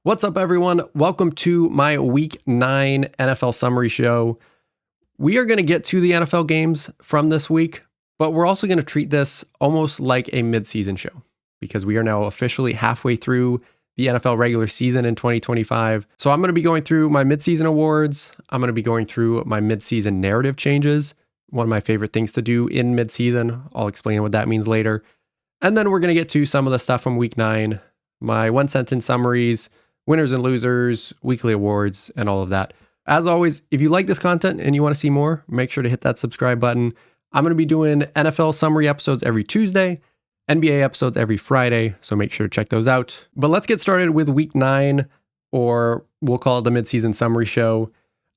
What's up, everyone? Welcome to my Week 9 NFL Summary Show. We are going to get to the NFL games from this week, but we're also going to treat this almost like a midseason show because we are now officially halfway through the NFL regular season in 2025. So I'm going to be going through my midseason awards. I'm going to be going through my midseason narrative changes, one of my favorite things to do in midseason. I'll explain what that means later. And then we're going to get to some of the stuff from Week 9, my one-sentence summaries, winners and losers, weekly awards, and all of that. As always, if you like this content and you want to see more, make sure to hit that subscribe button. I'm going to be doing NFL summary episodes every Tuesday, NBA episodes every Friday, so make sure to check those out. But let's get started with Week 9, or we'll call it the midseason summary show.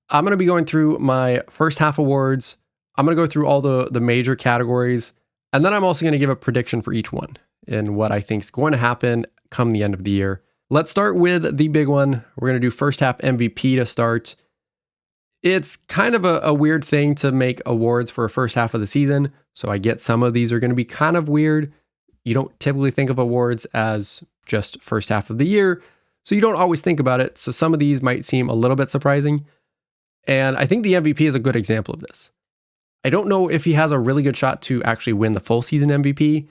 I'm going to be going through my first half awards. I'm going to go through all the major categories, and then I'm also going to give a prediction for each one and what I think is going to happen come the end of the year. Let's start with the big one. We're going to do first half MVP to start. It's kind of a weird thing to make awards for a first half of the season, so I get some of these are going to be kind of weird. You don't typically think of awards as just first half of the year, so you don't always think about it. So some of these might seem a little bit surprising, and I think the MVP is a good example of this. I don't know if he has a really good shot to actually win the full season MVP,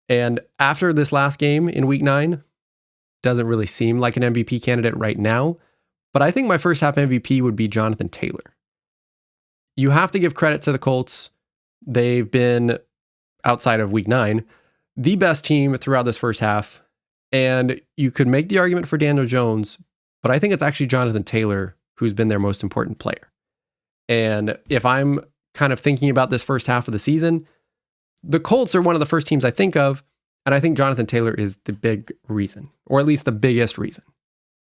and after this last game in Week 9, doesn't really seem like an MVP candidate right now, but I think my first half MVP would be Jonathan Taylor. You have to give credit to the Colts. They've been, outside of Week 9, the best team throughout this first half, and you could make the argument for Daniel Jones, but I think it's actually Jonathan Taylor who's been their most important player. And if I'm kind of thinking about this first half of the season, the Colts are one of the first teams I think of, and I think Jonathan Taylor is the big reason, or at least the biggest reason.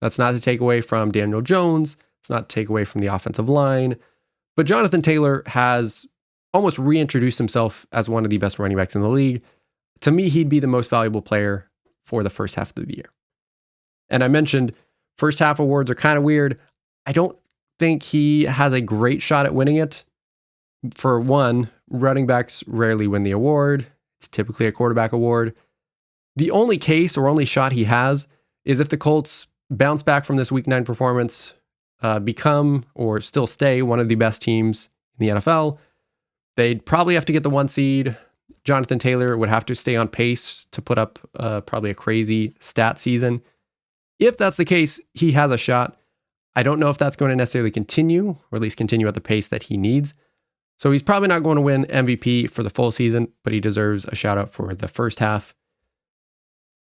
That's not to take away from Daniel Jones. It's not to take away from the offensive line. But Jonathan Taylor has almost reintroduced himself as one of the best running backs in the league. To me, he'd be the most valuable player for the first half of the year. And I mentioned first half awards are kind of weird. I don't think he has a great shot at winning it. For one, running backs rarely win the award. It's typically a quarterback award. The only case or only shot he has is if the Colts bounce back from this Week 9 performance, become or still stay one of the best teams in the NFL. They'd probably have to get the 1 seed. Jonathan Taylor would have to stay on pace to put up probably a crazy stat season. If that's the case, he has a shot. I don't know if that's going to necessarily continue, or at least continue at the pace that he needs. So he's probably not going to win MVP for the full season, but he deserves a shout out for the first half.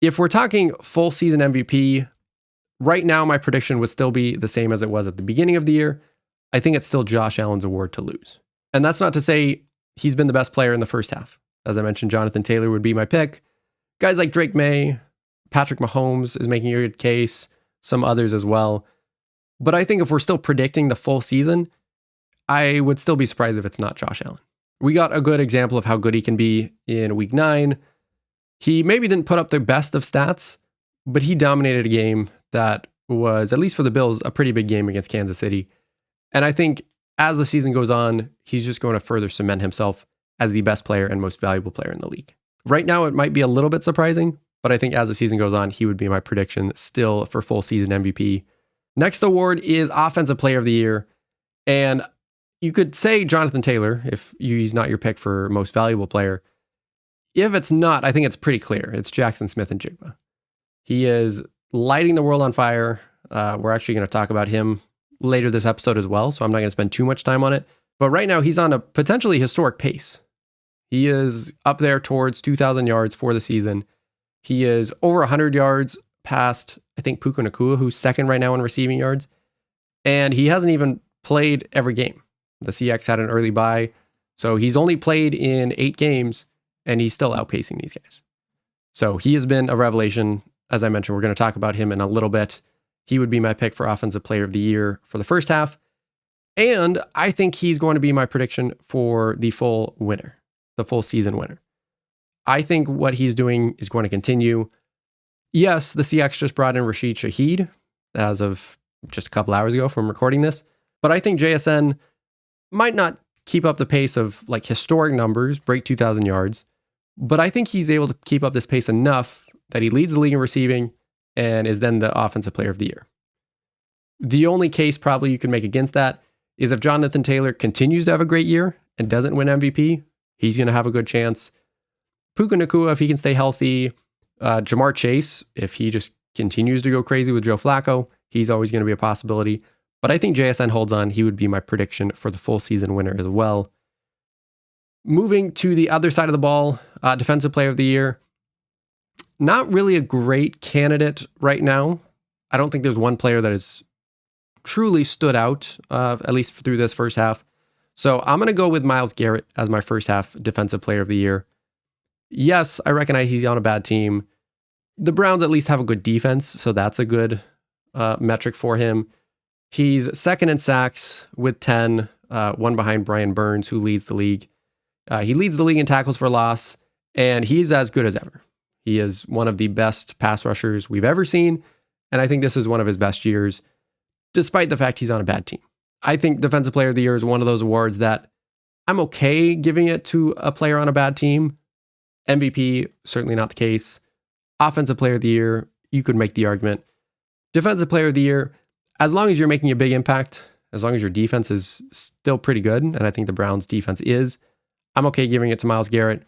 If we're talking full season MVP, right now my prediction would still be the same as it was at the beginning of the year. I think it's still Josh Allen's award to lose. And that's not to say he's been the best player in the first half. As I mentioned, Jonathan Taylor would be my pick. Guys like Drake May, Patrick Mahomes is making a good case, some others as well. But I think if we're still predicting the full season, I would still be surprised if it's not Josh Allen. We got a good example of how good he can be in Week 9. He maybe didn't put up the best of stats, but he dominated a game that was, at least for the Bills, a pretty big game against Kansas City. And I think as the season goes on, he's just going to further cement himself as the best player and most valuable player in the league. Right now, it might be a little bit surprising, but I think as the season goes on, he would be my prediction still for full season MVP. Next award is Offensive Player of the Year. And you could say Jonathan Taylor if he's not your pick for most valuable player. If it's not, I think it's pretty clear. It's Jackson Smith-Njigba. He is lighting the world on fire. We're actually going to talk about him later this episode as well, so I'm not going to spend too much time on it. But right now, he's on a potentially historic pace. He is up there towards 2,000 yards for the season. He is over 100 yards past, I think, Puka Nacua, who's second right now in receiving yards. And he hasn't even played every game. The CX had an early bye, so he's only played in 8 games, and he's still outpacing these guys. So he has been a revelation. As I mentioned, we're going to talk about him in a little bit. He would be my pick for Offensive Player of the Year for the first half. And I think he's going to be my prediction for the full winner, the full season winner. I think what he's doing is going to continue. Yes, the CX just brought in Rashid Shaheed as of just a couple hours ago from recording this. But I think JSN might not keep up the pace of like historic numbers, break 2,000 yards. But I think he's able to keep up this pace enough that he leads the league in receiving and is then the Offensive Player of the Year. The only case probably you can make against that is if Jonathan Taylor continues to have a great year and doesn't win MVP, he's going to have a good chance. Puka Nacua, if he can stay healthy. Jamar Chase, if he just continues to go crazy with Joe Flacco, he's always going to be a possibility. But I think JSN holds on. He would be my prediction for the full season winner as well. Moving to the other side of the ball, Defensive Player of the Year. Not really a great candidate right now. I don't think there's one player that has truly stood out, at least through this first half. So I'm going to go with Myles Garrett as my first half Defensive Player of the Year. Yes, I recognize he's on a bad team. The Browns at least have a good defense, so that's a good metric for him. He's second in sacks with 10, one behind Brian Burns, who leads the league. He leads the league in tackles for loss, and he's as good as ever. He is one of the best pass rushers we've ever seen, and I think this is one of his best years, despite the fact he's on a bad team. I think Defensive Player of the Year is one of those awards that I'm okay giving it to a player on a bad team. MVP, certainly not the case. Offensive Player of the Year, you could make the argument. Defensive Player of the Year, as long as you're making a big impact, as long as your defense is still pretty good, and I think the Browns' defense is, I'm okay giving it to Myles Garrett.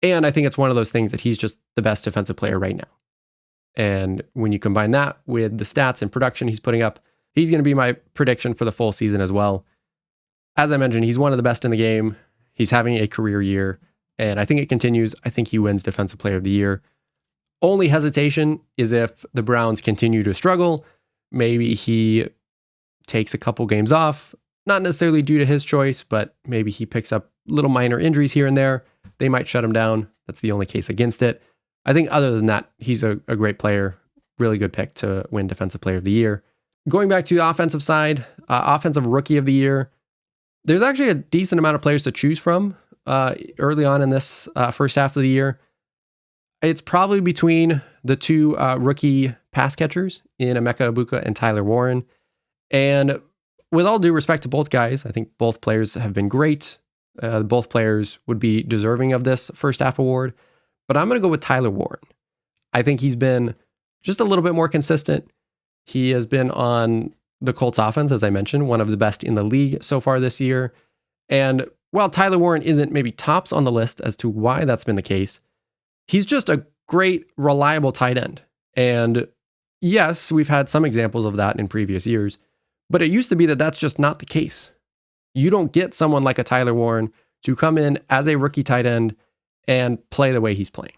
And I think it's one of those things that he's just the best defensive player right now. And when you combine that with the stats and production he's putting up, he's going to be my prediction for the full season as well. As I mentioned, he's one of the best in the game. He's having a career year, and I think it continues. I think he wins Defensive Player of the Year. Only hesitation is if the Browns continue to struggle. Maybe he takes a couple games off, not necessarily due to his choice, but maybe he picks up little minor injuries here and there. They might shut him down. That's the only case against it. I think other than that, he's a great player, really good pick to win Defensive Player of the Year. Going back to the offensive side, Offensive Rookie of the Year, there's actually a decent amount of players to choose from early on in this first half of the year. It's probably between the two rookie pass catchers in Emeka Egbuka and Tyler Warren. And with all due respect to both guys, I think both players have been great. Both players would be deserving of this first half award. But I'm going to go with Tyler Warren. I think he's been just a little bit more consistent. He has been on the Colts offense, as I mentioned, one of the best in the league so far this year. And while Tyler Warren isn't maybe tops on the list as to why that's been the case, he's just a great, reliable tight end. And yes, we've had some examples of that in previous years, but it used to be that that's just not the case. You don't get someone like a Tyler Warren to come in as a rookie tight end and play the way he's playing.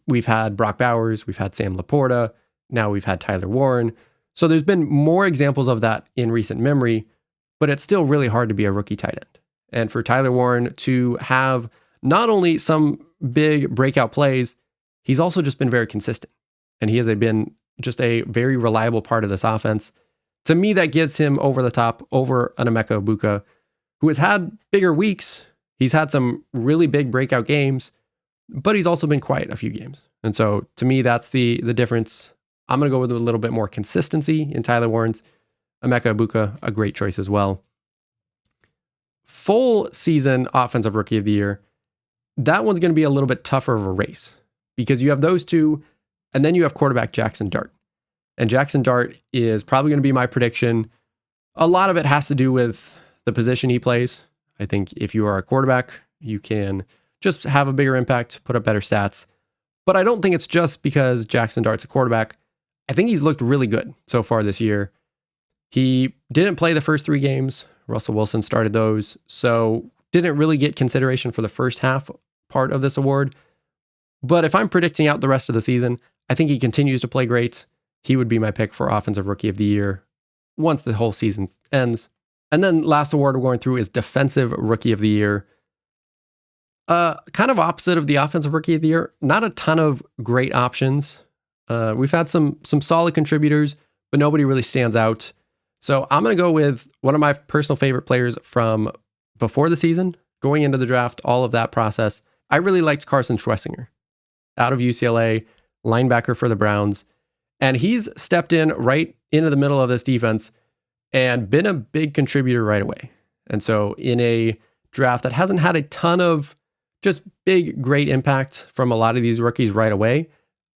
We've had Brock Bowers, we've had Sam Laporta, now we've had Tyler Warren. So there's been more examples of that in recent memory, but it's still really hard to be a rookie tight end. And for Tyler Warren to have not only some big breakout plays, he's also just been very consistent. And he has been just a very reliable part of this offense. To me, that gives him over the top over an Emeka Egbuka, who has had bigger weeks. He's had some really big breakout games, but he's also been quiet a few games. And so to me, that's the difference. I'm going to go with a little bit more consistency in Tyler Warren's. Emeka Egbuka, a great choice as well. Full season Offensive Rookie of the Year. That one's going to be a little bit tougher of a race because you have those two, and then you have quarterback Jackson Dart. And Jackson Dart is probably going to be my prediction. A lot of it has to do with the position he plays. I think if you are a quarterback, you can just have a bigger impact, put up better stats. But I don't think it's just because Jackson Dart's a quarterback. I think he's looked really good so far this year. He didn't play the first 3 games. Russell Wilson started those, so didn't really get consideration for the first half part of this award. But if I'm predicting out the rest of the season, I think he continues to play great. He would be my pick for Offensive Rookie of the Year once the whole season ends. And then last award we're going through is Defensive Rookie of the Year. Kind of opposite of the Offensive Rookie of the Year. Not a ton of great options. We've had some solid contributors, but nobody really stands out. So I'm going to go with one of my personal favorite players from before the season, going into the draft, all of that process. I really liked Carson Schwessinger out of UCLA, linebacker for the Browns. And he's stepped in right into the middle of this defense and been a big contributor right away. And so in a draft that hasn't had a ton of just big, great impact from a lot of these rookies right away,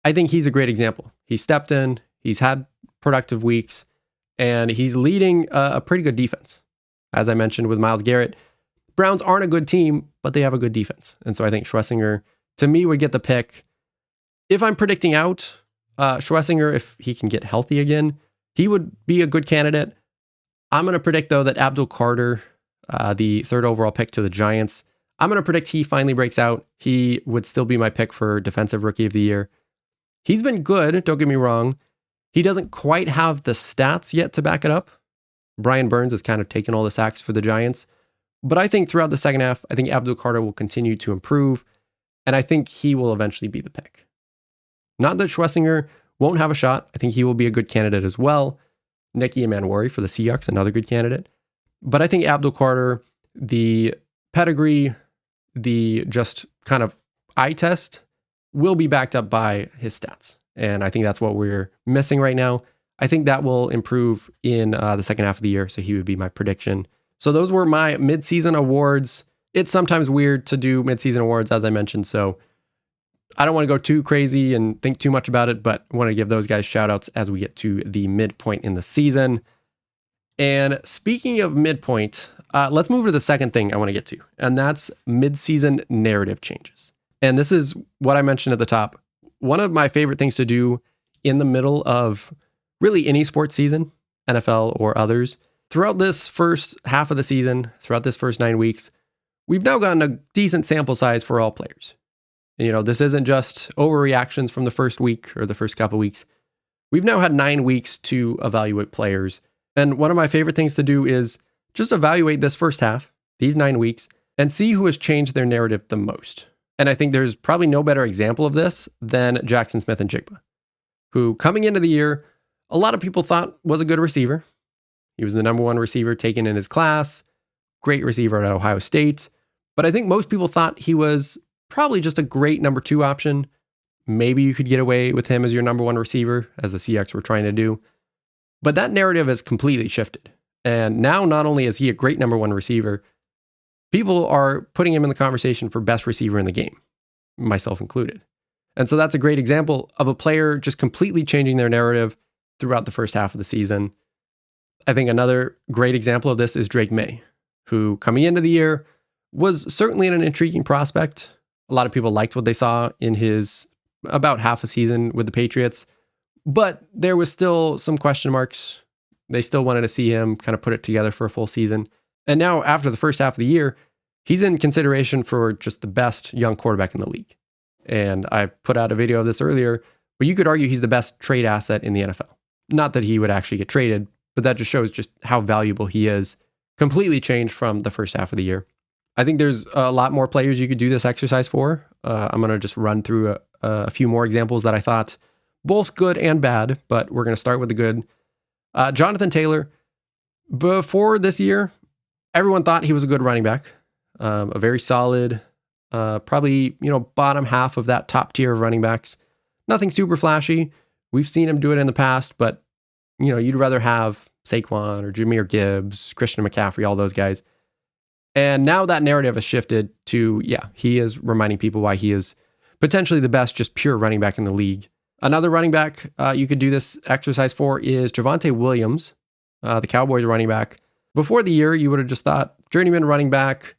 I think he's a great example. He stepped in, he's had productive weeks, And he's leading a pretty good defense. As I mentioned with Myles Garrett, Browns aren't a good team, but they have a good defense. And so I think Schlesinger, to me, would get the pick. If I'm predicting out Schlesinger, if he can get healthy again, he would be a good candidate. I'm going to predict, though, that Abdul Carter, the third overall pick to the Giants, I'm going to predict he finally breaks out. He would still be my pick for Defensive Rookie of the Year. He's been good, don't get me wrong. He doesn't quite have the stats yet to back it up. Brian Burns has kind of taken all the sacks for the Giants. But I think throughout the second half, I think Abdul Carter will continue to improve, and I think he will eventually be the pick. Not that Schlesinger won't have a shot. I think he will be a good candidate as well. Nicky Emanwari for the Seahawks, another good candidate. But I think Abdul Carter, the pedigree, the just kind of eye test, will be backed up by his stats. And I think that's what we're missing right now. I think that will improve in the second half of the year, so he would be my prediction. So those were my midseason awards. It's sometimes weird to do midseason awards, as I mentioned, so I don't want to go too crazy and think too much about it, but I want to give those guys shout outs as we get to the midpoint in the season. And speaking of midpoint, let's move to the second thing I want to get to, and that's midseason narrative changes. And this is what I mentioned at the top. One of my favorite things to do in the middle of really any sports season, NFL or others, throughout this first half of the season, throughout this first 9 weeks, we've now gotten a decent sample size for all players. You know, this isn't just overreactions from the first week or the first couple weeks. We've now had 9 weeks to evaluate players. And one of my favorite things to do is just evaluate this first half, these 9 weeks, and see who has changed their narrative the most. And I think there's probably no better example of this than Jackson Smith-Njigba, who coming into the year, a lot of people thought was a good receiver. He was the number one receiver taken in his class, great receiver at Ohio State. But I think most people thought he was probably just a great number 2 option. Maybe you could get away with him as your number 1 receiver, as the Seahawks were trying to do. But that narrative has completely shifted. And now not only is he a great number 1 receiver, people are putting him in the conversation for best receiver in the game, myself included. And so that's a great example of a player just completely changing their narrative throughout the first half of the season. I think another great example of this is Drake May, who coming into the year was certainly an intriguing prospect. A lot of people liked what they saw in his about half a season with the Patriots, but there was still some question marks. They still wanted to see him kind of put it together for a full season. And now after the first half of the year, he's in consideration for just the best young quarterback in the league. And I put out a video of this earlier, but you could argue he's the best trade asset in the NFL. Not that he would actually get traded, but that just shows just how valuable he is. Completely changed from the first half of the year. I think there's a lot more players you could do this exercise for. I'm going to just run through a few more examples that I thought both good and bad, but we're going to start with the good. Jonathan Taylor, before this year, everyone thought he was a good running back, a very solid, probably, bottom half of that top tier of running backs. Nothing super flashy. We've seen him do it in the past, but you'd rather have Saquon or Jahmyr Gibbs, Christian McCaffrey, all those guys. And now that narrative has shifted to, he is reminding people why he is potentially the best just pure running back in the league. Another running back you could do this exercise for is Javonte Williams, the Cowboys running back. Before the year, you would have just thought journeyman running back,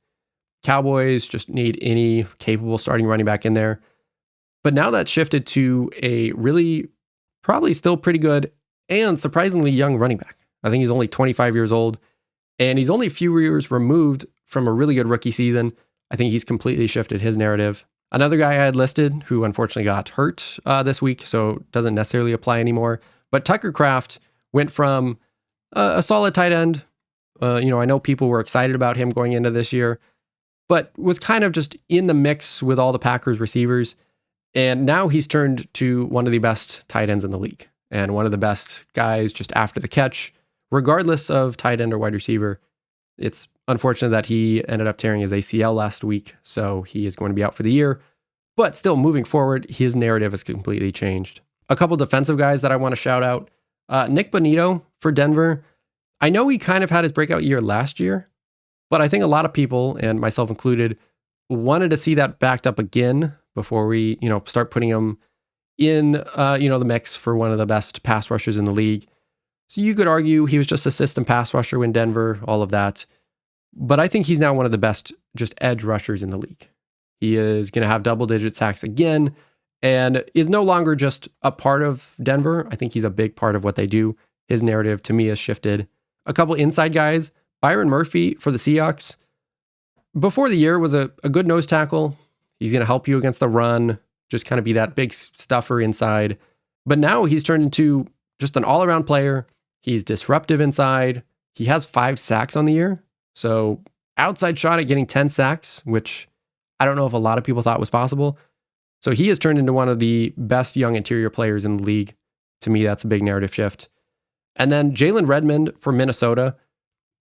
Cowboys just need any capable starting running back in there. But now that's shifted to a really probably still pretty good and surprisingly young running back. I think he's only 25 years old, and he's only a few years removed from a really good rookie season. I think he's completely shifted his narrative. Another guy I had listed who unfortunately got hurt this week, so doesn't necessarily apply anymore. But Tucker Kraft went from a solid tight end. I know people were excited about him going into this year, but was kind of just in the mix with all the Packers receivers. And now he's turned to one of the best tight ends in the league and one of the best guys just after the catch, regardless of tight end or wide receiver. It's unfortunate that he ended up tearing his ACL last week, so he is going to be out for the year. But still, moving forward, his narrative has completely changed. A couple defensive guys that I want to shout out. Nick Bonito for Denver. I know he kind of had his breakout year last year, but I think a lot of people, and myself included, wanted to see that backed up again before we, start putting him in, the mix for one of the best pass rushers in the league. So you could argue he was just a system pass rusher in Denver, all of that. But I think he's now one of the best just edge rushers in the league. He is going to have double-digit sacks again and is no longer just a part of Denver. I think he's a big part of what they do. His narrative, to me, has shifted. A couple inside guys. Byron Murphy for the Seahawks. Before the year was a good nose tackle. He's going to help you against the run, just kind of be that big stuffer inside. But now he's turned into just an all-around player. He's disruptive inside. He has 5 sacks on the year. So outside shot at getting 10 sacks, which I don't know if a lot of people thought was possible. So he has turned into one of the best young interior players in the league. To me, that's a big narrative shift. And then Jalen Redmond for Minnesota.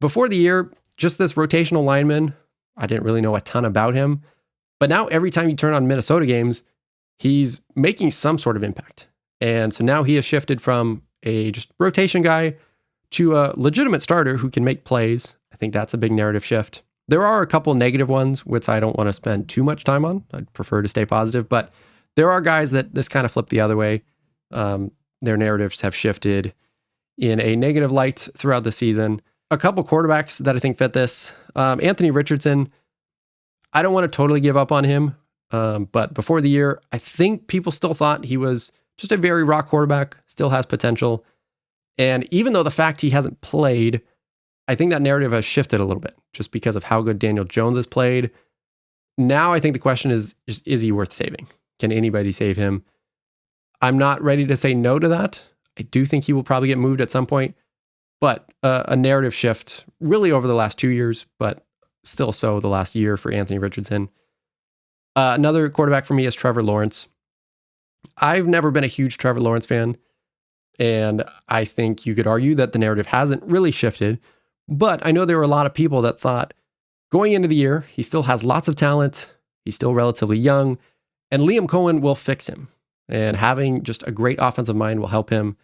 Before the year, just this rotational lineman. I didn't really know a ton about him. But now every time you turn on Minnesota games, he's making some sort of impact. And so now he has shifted from a just rotation guy to a legitimate starter who can make plays. I think that's a big narrative shift. There are a couple negative ones, which I don't want to spend too much time on. I'd prefer to stay positive, but there are guys that this kind of flipped the other way. Their narratives have shifted in a negative light throughout the season. A couple quarterbacks that I think fit this. Anthony Richardson, I don't want to totally give up on him, but before the year, I think people still thought he was just a very raw quarterback, still has potential. And even though the fact he hasn't played, I think that narrative has shifted a little bit just because of how good Daniel Jones has played. Now I think the question is he worth saving? Can anybody save him? I'm not ready to say no to that. I do think he will probably get moved at some point, but a narrative shift really over the last 2 years, but still so the last year for Anthony Richardson. Another quarterback for me is Trevor Lawrence. I've never been a huge Trevor Lawrence fan, and I think you could argue that the narrative hasn't really shifted, but I know there were a lot of people that thought going into the year, he still has lots of talent, he's still relatively young, and Liam Cohen will fix him, and having just a great offensive mind will help him.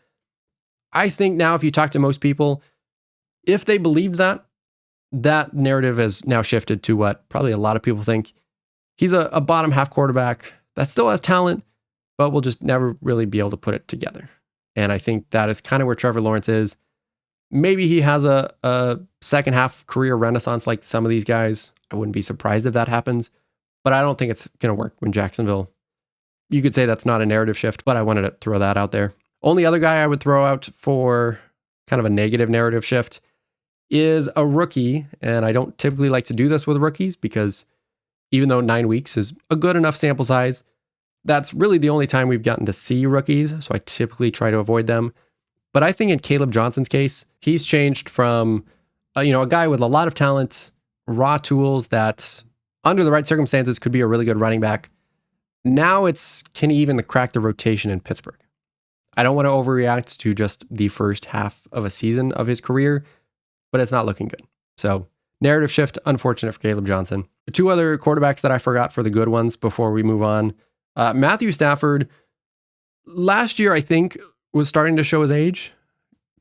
I think now if you talk to most people, if they believed that, that narrative has now shifted to what probably a lot of people think. He's a bottom half quarterback that still has talent, but will just never really be able to put it together. And I think that is kind of where Trevor Lawrence is. Maybe he has a second half career renaissance like some of these guys. I wouldn't be surprised if that happens, but I don't think it's going to work in Jacksonville. You could say that's not a narrative shift, but I wanted to throw that out there. Only other guy I would throw out for kind of a negative narrative shift is a rookie. And I don't typically like to do this with rookies because even though 9 weeks is a good enough sample size, that's really the only time we've gotten to see rookies. So I typically try to avoid them. But I think in Caleb Johnson's case, he's changed from a guy with a lot of talent, raw tools that under the right circumstances could be a really good running back. Now can he even crack the rotation in Pittsburgh? I don't want to overreact to just the first half of a season of his career, but it's not looking good. So narrative shift, unfortunate for Caleb Johnson. 2 other quarterbacks that I forgot for the good ones before we move on. Matthew Stafford, last year I think was starting to show his age.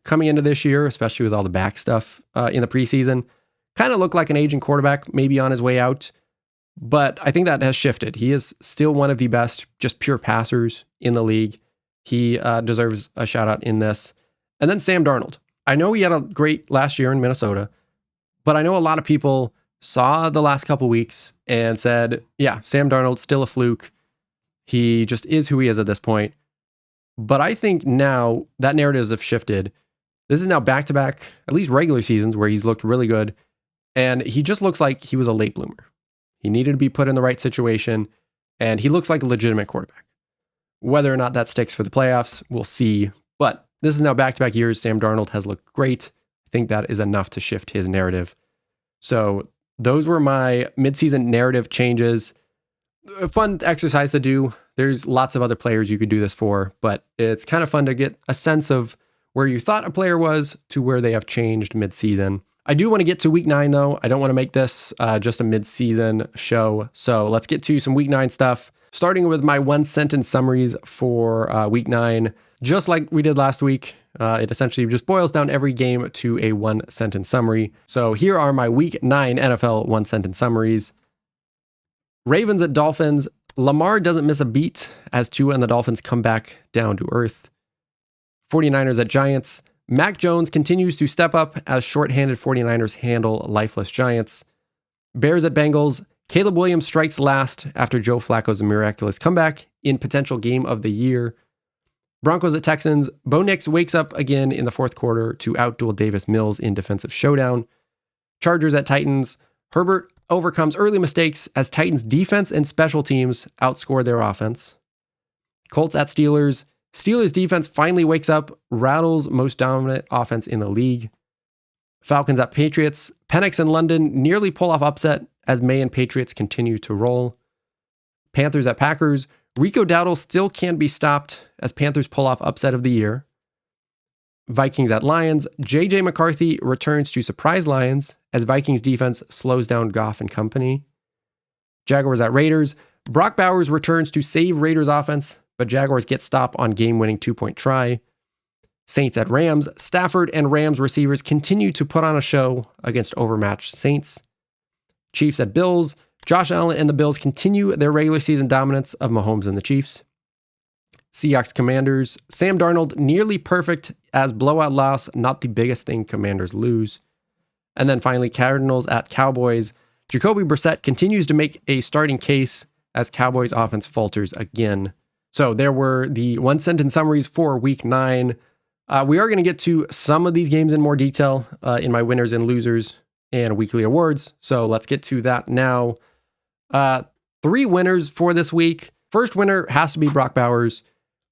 Coming into this year, especially with all the back stuff in the preseason, kind of looked like an aging quarterback, maybe on his way out. But I think that has shifted. He is still one of the best, just pure passers in the league. He deserves a shout out in this. And then Sam Darnold. I know he had a great last year in Minnesota, but I know a lot of people saw the last couple weeks and said, yeah, Sam Darnold's still a fluke. He just is who he is at this point. But I think now that narratives have shifted. This is now back-to-back, at least regular seasons, where he's looked really good. And he just looks like he was a late bloomer. He needed to be put in the right situation, and he looks like a legitimate quarterback. Whether or not that sticks for the playoffs, we'll see. But this is now back-to-back years. Sam Darnold has looked great. I think that is enough to shift his narrative. So those were my midseason narrative changes. A fun exercise to do. There's lots of other players you could do this for, but it's kind of fun to get a sense of where you thought a player was to where they have changed midseason. I do want to get to week 9 though. I don't want to make this just a midseason show. So let's get to some week 9 stuff, starting with my 1-sentence summaries for week 9. Just like we did last week, it essentially just boils down every game to a 1-sentence summary. So here are my week 9 NFL 1-sentence summaries. Ravens at Dolphins. Lamar doesn't miss a beat as Tua and the Dolphins come back down to earth. 49ers at Giants. Mac Jones continues to step up as shorthanded 49ers handle lifeless Giants. Bears at Bengals. Caleb Williams strikes last after Joe Flacco's miraculous comeback in potential game of the year. Broncos at Texans. Bo Nix wakes up again in the fourth quarter to outduel Davis Mills in defensive showdown. Chargers at Titans. Herbert overcomes early mistakes as Titans defense and special teams outscore their offense. Colts at Steelers. Steelers defense finally wakes up, rattles most dominant offense in the league. Falcons at Patriots. Penix and London nearly pull off upset as May and Patriots continue to roll. Panthers at Packers. Rico Dowdle still can't be stopped as Panthers pull off upset of the year. Vikings at Lions. J.J. McCarthy returns to surprise Lions as Vikings defense slows down Goff and company. Jaguars at Raiders. Brock Bowers returns to save Raiders offense, but Jaguars get stop on game-winning 2-point try. Saints at Rams. Stafford and Rams receivers continue to put on a show against overmatched Saints. Chiefs at Bills. Josh Allen and the Bills continue their regular season dominance of Mahomes and the Chiefs. Seahawks Commanders. Sam Darnold nearly perfect as blowout loss, not the biggest thing Commanders lose. And then finally, Cardinals at Cowboys. Jacoby Brissett continues to make a starting case as Cowboys offense falters again. So there were the one-sentence summaries for Week 9. We are going to get to some of these games in more detail in my winners and losers and weekly awards. So let's get to that now. 3 winners for this week. First winner has to be Brock Bowers.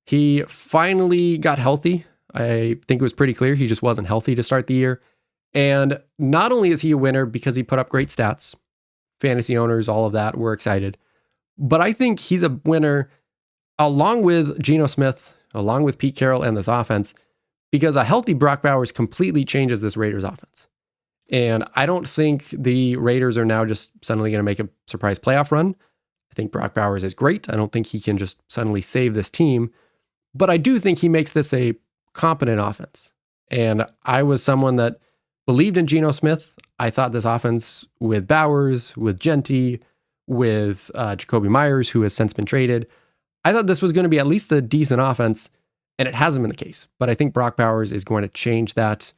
He finally got healthy. I think it was pretty clear he just wasn't healthy to start the year. And not only is he a winner because he put up great stats, fantasy owners, all of that, were excited, but I think he's a winner along with Geno Smith, along with Pete Carroll and this offense, because a healthy Brock Bowers completely changes this Raiders offense. And I don't think the Raiders are now just suddenly going to make a surprise playoff run. I think Brock Bowers is great. I don't think he can just suddenly save this team, but I do think he makes this a competent offense. And I was someone that believed in Geno Smith. I thought this offense with Bowers, with Genty, with Jacoby Myers, who has since been traded, I thought this was going to be at least a decent offense, and it hasn't been the case. But I think Brock Bowers is going to change that.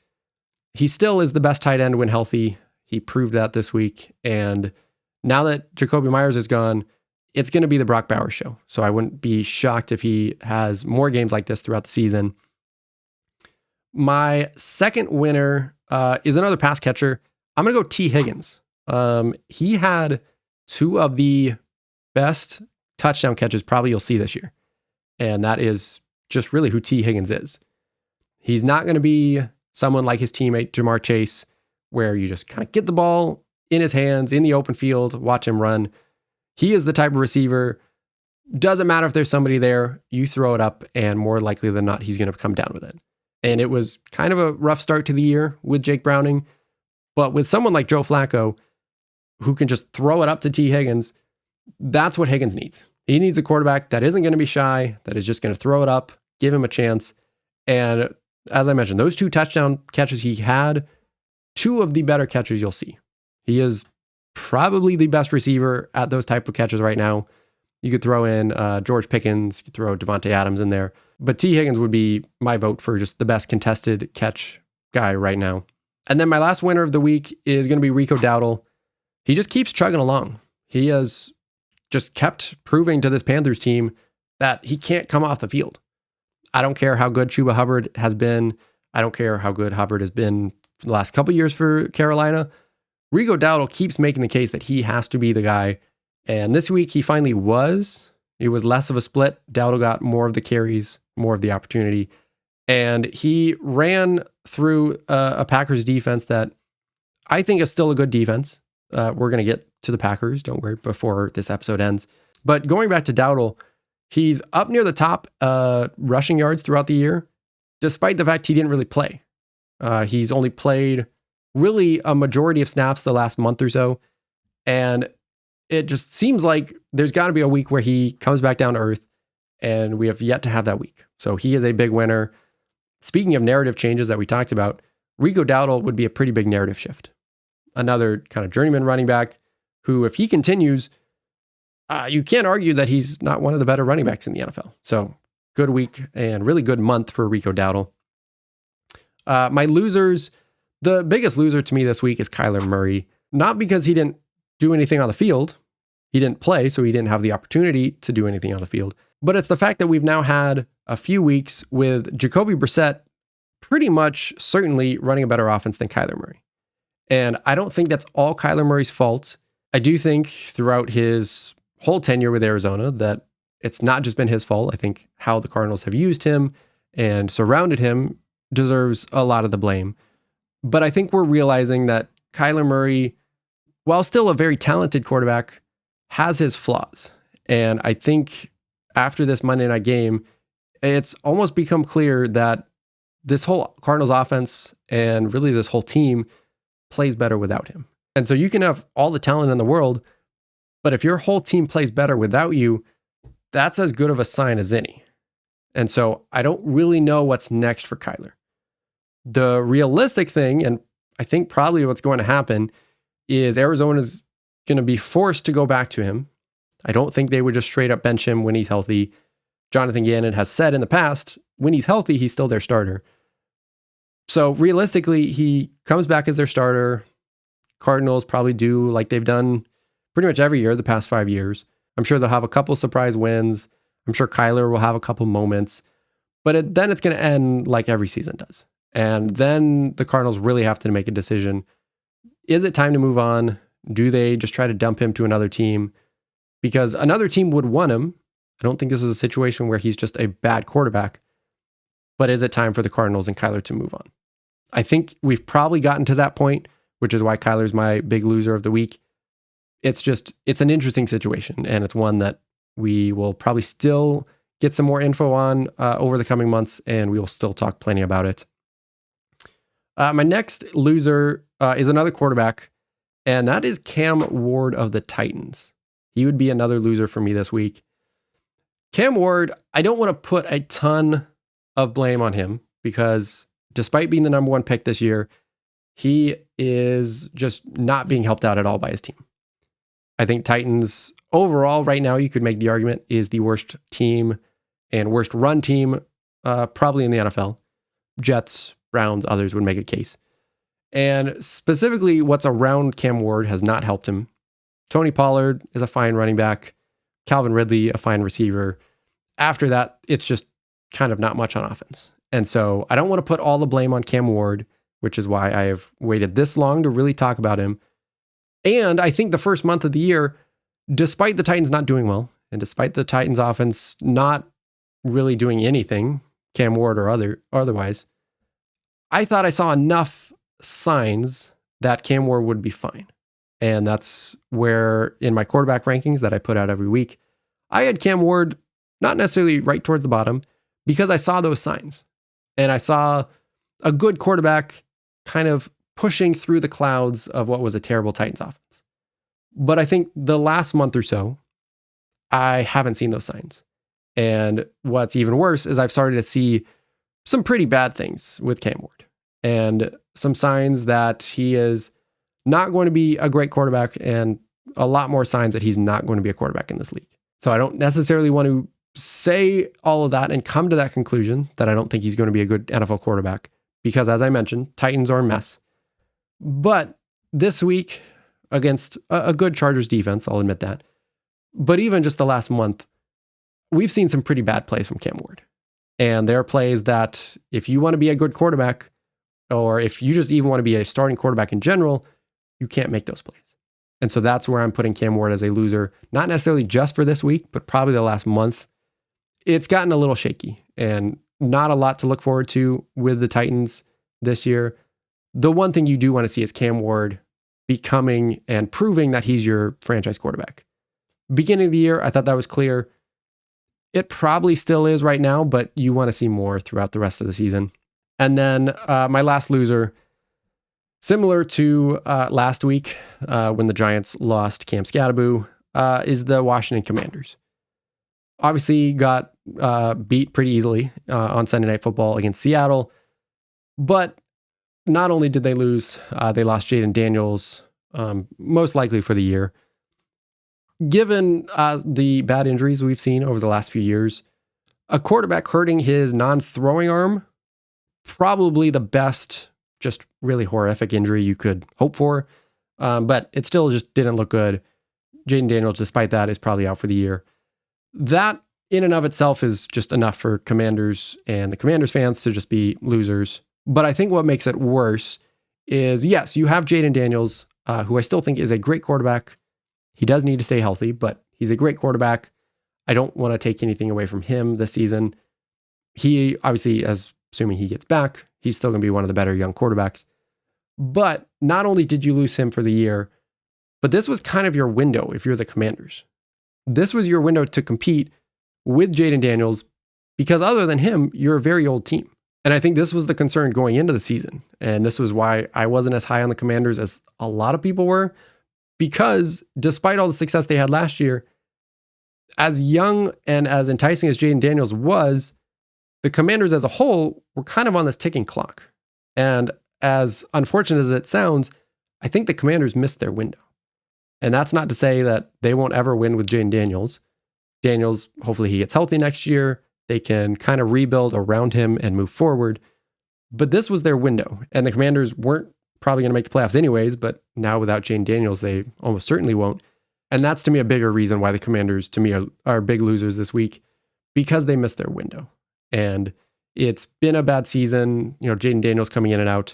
He still is the best tight end when healthy. He proved that this week. And now that Jacoby Myers is gone, it's going to be the Brock Bowers show. So I wouldn't be shocked if he has more games like this throughout the season. My second winner is another pass catcher. I'm going to go T. Higgins. He had 2 of the best touchdown catches probably you'll see this year. And that is just really who T. Higgins is. He's not going to be someone like his teammate Jamar Chase, where you just kind of get the ball in his hands in the open field, watch him run. He is the type of receiver, doesn't matter if there's somebody there, you throw it up and more likely than not, he's going to come down with it. And it was kind of a rough start to the year with Jake Browning, but with someone like Joe Flacco, who can just throw it up to T. Higgins, that's what Higgins needs. He needs a quarterback that isn't going to be shy, that is just going to throw it up, give him a chance. And as I mentioned, those 2 touchdown catches he had, 2 of the better catches you'll see. He is probably the best receiver at those type of catches right now. You could throw in George Pickens, you could throw Devontae Adams in there, but T. Higgins would be my vote for just the best contested catch guy right now. And then my last winner of the week is going to be Rico Dowdle. He just keeps chugging along. He has just kept proving to this Panthers team that he can't come off the field. I don't care how good Chuba Hubbard has been. I don't care how good Hubbard has been for the last couple of years for Carolina. Rico Dowdle keeps making the case that he has to be the guy. And this week he finally was. It was less of a split. Dowdle got more of the carries, more of the opportunity. And he ran through a Packers defense that I think is still a good defense. We're going to get to the Packers, don't worry, before this episode ends. But going back to Dowdle, he's up near the top rushing yards throughout the year, despite the fact he didn't really play. He's only played really a majority of snaps the last month or so. And it just seems like there's got to be a week where he comes back down to earth, and we have yet to have that week. So he is a big winner. Speaking of narrative changes that we talked about, Rico Dowdle would be a pretty big narrative shift. Another kind of journeyman running back who, if he continues, you can't argue that he's not one of the better running backs in the NFL. So good week and really good month for Rico Dowdle. My losers, the biggest loser to me this week is Kyler Murray. Not because he didn't do anything on the field. He didn't play, so he didn't have the opportunity to do anything on the field. But it's the fact that we've now had a few weeks with Jacoby Brissett pretty much certainly running a better offense than Kyler Murray. And I don't think that's all Kyler Murray's fault. I do think throughout his whole tenure with Arizona that it's not just been his fault. I think how the Cardinals have used him and surrounded him deserves a lot of the blame. But I think we're realizing that Kyler Murray, while still a very talented quarterback, has his flaws. And I think after this Monday night game, it's almost become clear that this whole Cardinals offense and really this whole team plays better without him. And so you can have all the talent in the world, but if your whole team plays better without you, that's as good of a sign as any. And so I don't really know what's next for Kyler. The realistic thing, and I think probably what's going to happen, is Arizona's going to be forced to go back to him. I don't think they would just straight up bench him when he's healthy. Jonathan Gannon has said in the past, when he's healthy, he's still their starter. So realistically, he comes back as their starter. Cardinals probably do like they've done pretty much every year the past 5 years. I'm sure they'll have a couple surprise wins. I'm sure Kyler will have a couple moments. But then it's going to end like every season does. And then the Cardinals really have to make a decision. Is it time to move on? Do they just try to dump him to another team? Because another team would want him. I don't think this is a situation where he's just a bad quarterback. But is it time for the Cardinals and Kyler to move on? I think we've probably gotten to that point, which is why Kyler's my big loser of the week. It's an interesting situation, and it's one that we will probably still get some more info on over the coming months, and we will still talk plenty about it. My next loser is another quarterback, and that is Cam Ward of the Titans. He would be another loser for me this week. Cam Ward, I don't want to put a ton of blame on him because despite being the number one pick this year, he is just not being helped out at all by his team. I think Titans overall right now, you could make the argument, is the worst team and worst run team probably in the NFL. Jets, Browns, others would make a case. And specifically what's around Cam Ward has not helped him. Tony Pollard is a fine running back. Calvin Ridley, a fine receiver. After that, it's just kind of not much on offense. And so I don't want to put all the blame on Cam Ward, which is why I have waited this long to really talk about him. And I think the first month of the year, despite the Titans not doing well, and despite the Titans offense not really doing anything, Cam Ward or otherwise, I thought I saw enough signs that Cam Ward would be fine. And that's where in my quarterback rankings that I put out every week, I had Cam Ward not necessarily right towards the bottom because I saw those signs. And I saw a good quarterback kind of pushing through the clouds of what was a terrible Titans offense. But I think the last month or so, I haven't seen those signs. And what's even worse is I've started to see some pretty bad things with Cam Ward and some signs that he is not going to be a great quarterback and a lot more signs that he's not going to be a quarterback in this league. So I don't necessarily want to say all of that and come to that conclusion that I don't think he's going to be a good NFL quarterback because, as I mentioned, Titans are a mess. But this week against a good Chargers defense, I'll admit that. But even just the last month, we've seen some pretty bad plays from Cam Ward. And there are plays that if you want to be a good quarterback, or if you just even want to be a starting quarterback in general, you can't make those plays. And so that's where I'm putting Cam Ward as a loser, not necessarily just for this week, but probably the last month. It's gotten a little shaky and not a lot to look forward to with the Titans this year. The one thing you do want to see is Cam Ward becoming and proving that he's your franchise quarterback. Beginning of the year, I thought that was clear. It probably still is right now, but you want to see more throughout the rest of the season. And then my last loser, similar to last week when the Giants lost Cam Scatterbo, is the Washington Commanders. Obviously got beat pretty easily on Sunday Night Football against Seattle. But not only did they lose, they lost Jaden Daniels, most likely for the year. Given the bad injuries we've seen over the last few years, a quarterback hurting his non-throwing arm probably the best, just really horrific injury you could hope for. But it still just didn't look good. Jaden Daniels, despite that, is probably out for the year. That in and of itself is just enough for Commanders and the Commanders fans to just be losers. But I think what makes it worse is, yes, you have Jaden Daniels, who I still think is a great quarterback. He does need to stay healthy, but he's a great quarterback. I don't want to take anything away from him this season. He obviously, assuming he gets back, he's still going to be one of the better young quarterbacks. But not only did you lose him for the year, but this was kind of your window if you're the Commanders. This was your window to compete with Jaden Daniels because other than him, you're a very old team. And I think this was the concern going into the season. And this was why I wasn't as high on the Commanders as a lot of people were, because despite all the success they had last year, as young and as enticing as Jaden Daniels was, the Commanders as a whole were kind of on this ticking clock. And as unfortunate as it sounds, I think the Commanders missed their window. And that's not to say that they won't ever win with Jaden Daniels. Daniels, hopefully he gets healthy next year. They can kind of rebuild around him and move forward. But this was their window. And the Commanders weren't probably going to make the playoffs anyways, but now without Jaden Daniels, they almost certainly won't. And that's to me a bigger reason why the Commanders to me are big losers this week, because they missed their window. And it's been a bad season, Jaden Daniels coming in and out.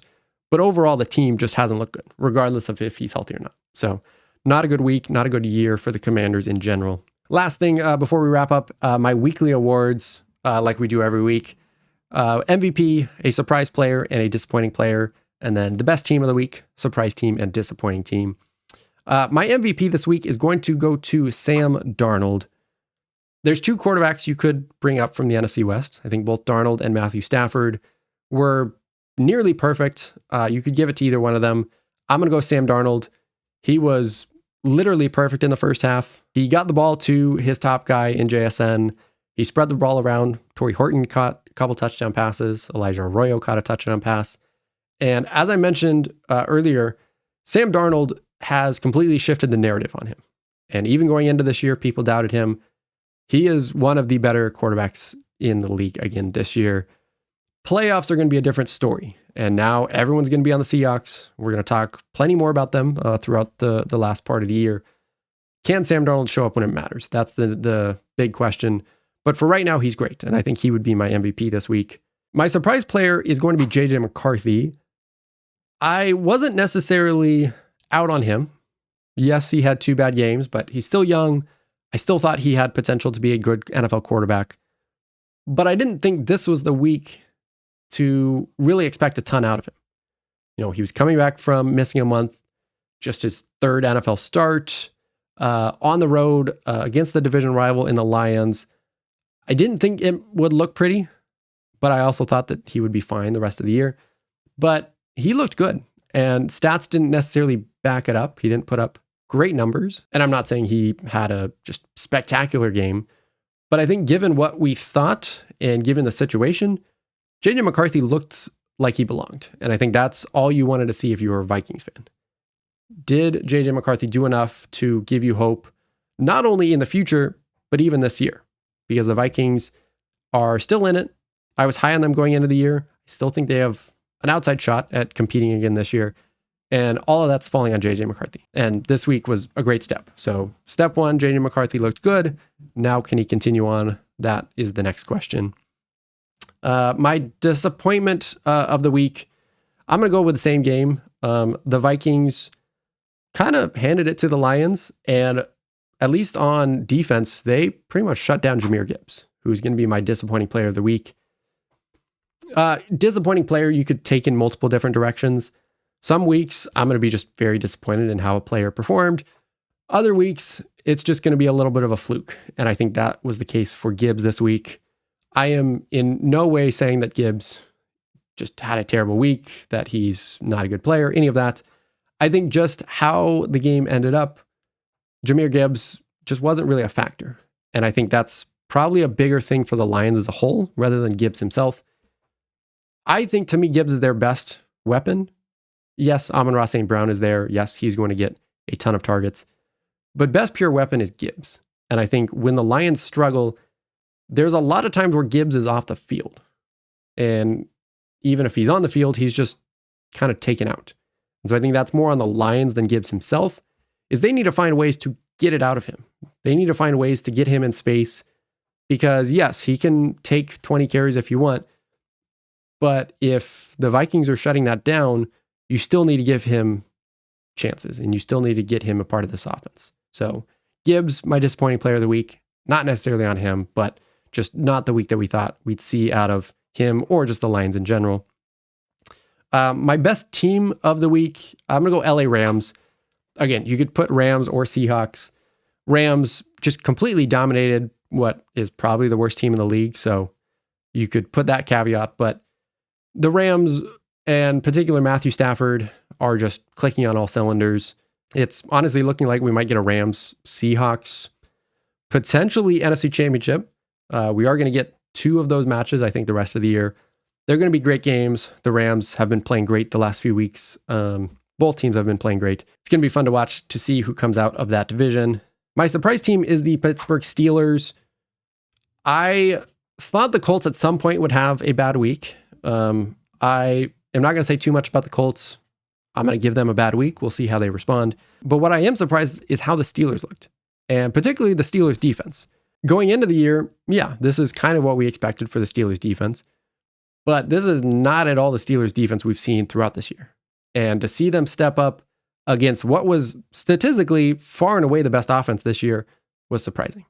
But overall, the team just hasn't looked good, regardless of if he's healthy or not. So not a good week, not a good year for the Commanders in general. Last thing before we wrap up, my weekly awards, like we do every week. MVP, a surprise player and a disappointing player. And then the best team of the week, surprise team and disappointing team. My MVP this week is going to go to Sam Darnold. There's two quarterbacks you could bring up from the NFC West. I think both Darnold and Matthew Stafford were nearly perfect. You could give it to either one of them. I'm going to go Sam Darnold. He was literally perfect in the first half. He got the ball to his top guy in JSN. He spread the ball around. Torrey Horton caught a couple touchdown passes. Elijah Arroyo caught a touchdown pass. And as I mentioned earlier, Sam Darnold has completely shifted the narrative on him. And even going into this year, people doubted him. He is one of the better quarterbacks in the league again this year. Playoffs are going to be a different story. And now everyone's going to be on the Seahawks. We're going to talk plenty more about them throughout the last part of the year. Can Sam Darnold show up when it matters? That's the big question. But for right now, he's great. And I think he would be my MVP this week. My surprise player is going to be JJ McCarthy. I wasn't necessarily out on him. Yes, he had 2 bad games, but he's still young. I still thought he had potential to be a good NFL quarterback. But I didn't think this was the week to really expect a ton out of him. He was coming back from missing a month, just his 3rd NFL start, on the road against the division rival in the Lions. I didn't think it would look pretty, but I also thought that he would be fine the rest of the year. But he looked good, and stats didn't necessarily back it up. He didn't put up great numbers, and I'm not saying he had a just spectacular game, but I think given what we thought and given the situation, JJ McCarthy looked like he belonged. And I think that's all you wanted to see if you were a Vikings fan. Did JJ McCarthy do enough to give you hope, not only in the future, but even this year? Because the Vikings are still in it. I was high on them going into the year. I still think they have an outside shot at competing again this year. And all of that's falling on JJ McCarthy. And this week was a great step. So step 1, JJ McCarthy looked good. Now can he continue on? That is the next question. My disappointment of the week, I'm going to go with the same game. The Vikings kind of handed it to the Lions, and at least on defense, they pretty much shut down Jahmyr Gibbs, who's going to be my disappointing player of the week. Disappointing player you could take in multiple different directions. Some weeks, I'm going to be just very disappointed in how a player performed. Other weeks, it's just going to be a little bit of a fluke. And I think that was the case for Gibbs this week. I am in no way saying that Gibbs just had a terrible week, that he's not a good player, any of that. I think just how the game ended up, Jahmyr Gibbs just wasn't really a factor. And I think that's probably a bigger thing for the Lions as a whole, rather than Gibbs himself. I think, to me, Gibbs is their best weapon. Yes, Amon-Ra St. Brown is there. Yes, he's going to get a ton of targets. But best pure weapon is Gibbs. And I think when the Lions struggle, there's a lot of times where Gibbs is off the field. And even if he's on the field, he's just kind of taken out. And so I think that's more on the Lions than Gibbs himself, is they need to find ways to get it out of him. They need to find ways to get him in space because, yes, he can take 20 carries if you want, but if the Vikings are shutting that down, you still need to give him chances and you still need to get him a part of this offense. So Gibbs, my disappointing player of the week, not necessarily on him, but just not the week that we thought we'd see out of him or just the Lions in general. My best team of the week, I'm going to go LA Rams. Again, you could put Rams or Seahawks. Rams just completely dominated what is probably the worst team in the league. So you could put that caveat, but the Rams and particular Matthew Stafford are just clicking on all cylinders. It's honestly looking like we might get a Rams Seahawks, potentially NFC Championship. We are going to get 2 of those matches, I think, the rest of the year. They're going to be great games. The Rams have been playing great the last few weeks. Both teams have been playing great. It's going to be fun to watch to see who comes out of that division. My surprise team is the Pittsburgh Steelers. I thought the Colts at some point would have a bad week. I am not going to say too much about the Colts. I'm going to give them a bad week. We'll see how they respond. But what I am surprised is how the Steelers looked, and particularly the Steelers defense. Going into the year, yeah, this is kind of what we expected for the Steelers defense. But this is not at all the Steelers defense we've seen throughout this year. And to see them step up against what was statistically far and away the best offense this year was surprising.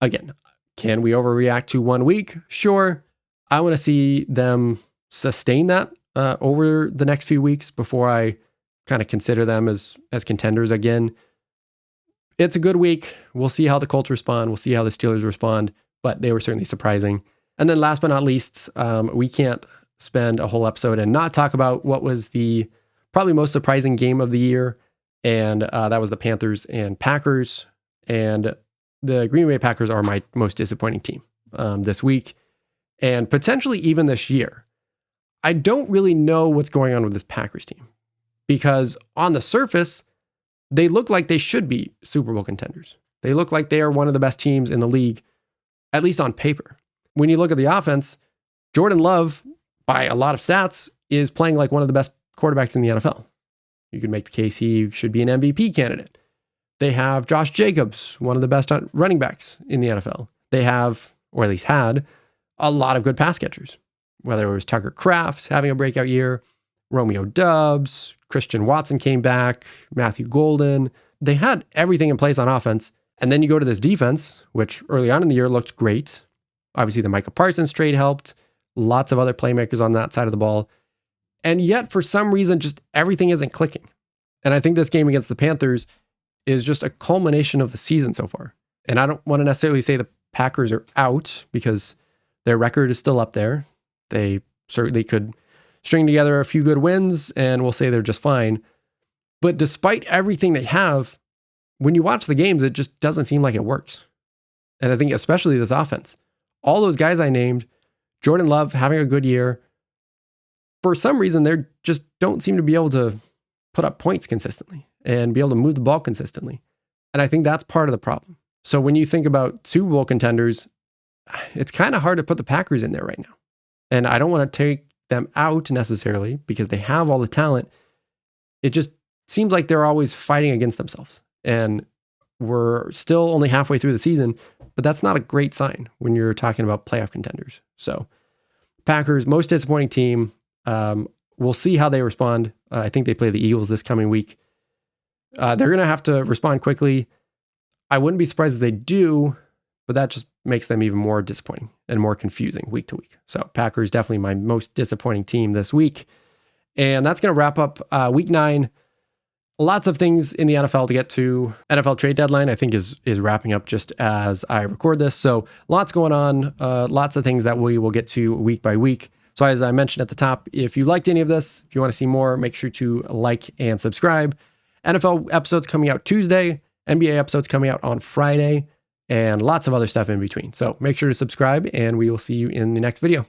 Again, can we overreact to 1 week? Sure. I want to see them sustain that over the next few weeks before I kind of consider them as contenders again. It's a good week. We'll see how the Colts respond. We'll see how the Steelers respond, but they were certainly surprising. And then last but not least, we can't spend a whole episode and not talk about what was the probably most surprising game of the year. And that was the Panthers and Packers. And the Green Bay Packers are my most disappointing team this week and potentially even this year. I don't really know what's going on with this Packers team because on the surface, they look like they should be Super Bowl contenders. They look like they are one of the best teams in the league, at least on paper. When you look at the offense, Jordan Love, by a lot of stats, is playing like one of the best quarterbacks in the NFL. You could make the case he should be an MVP candidate. They have Josh Jacobs, one of the best running backs in the NFL. They have, or at least had, a lot of good pass catchers, whether it was Tucker Kraft having a breakout year, Romeo Doubs, Christian Watson came back, Matthew Golden. They had everything in place on offense. And then you go to this defense, which early on in the year looked great. Obviously, the Micah Parsons trade helped. Lots of other playmakers on that side of the ball. And yet, for some reason, just everything isn't clicking. And I think this game against the Panthers is just a culmination of the season so far. And I don't want to necessarily say the Packers are out because their record is still up there. They certainly could string together a few good wins and we'll say they're just fine. But despite everything they have, when you watch the games, it just doesn't seem like it works. And I think especially this offense. All those guys I named, Jordan Love having a good year, for some reason, they just don't seem to be able to put up points consistently and be able to move the ball consistently. And I think that's part of the problem. So when you think about Super Bowl contenders, it's kind of hard to put the Packers in there right now. And I don't want to take them out necessarily because they have all the talent. It just seems like they're always fighting against themselves. And we're still only halfway through the season, but that's not a great sign when you're talking about playoff contenders. So Packers, most disappointing team. We'll see how they respond. I think they play the Eagles this coming week. They're going to have to respond quickly. I wouldn't be surprised if they do, but that just makes them even more disappointing and more confusing week to week. So Packers, definitely my most disappointing team this week. And that's going to wrap up week 9. Lots of things in the NFL to get to. NFL trade deadline, I think, is wrapping up just as I record this. So lots going on, lots of things that we will get to week by week. So as I mentioned at the top, if you liked any of this, if you want to see more, make sure to like and subscribe. NFL episodes coming out Tuesday, NBA episodes coming out on Friday, and lots of other stuff in between. So make sure to subscribe, and we will see you in the next video.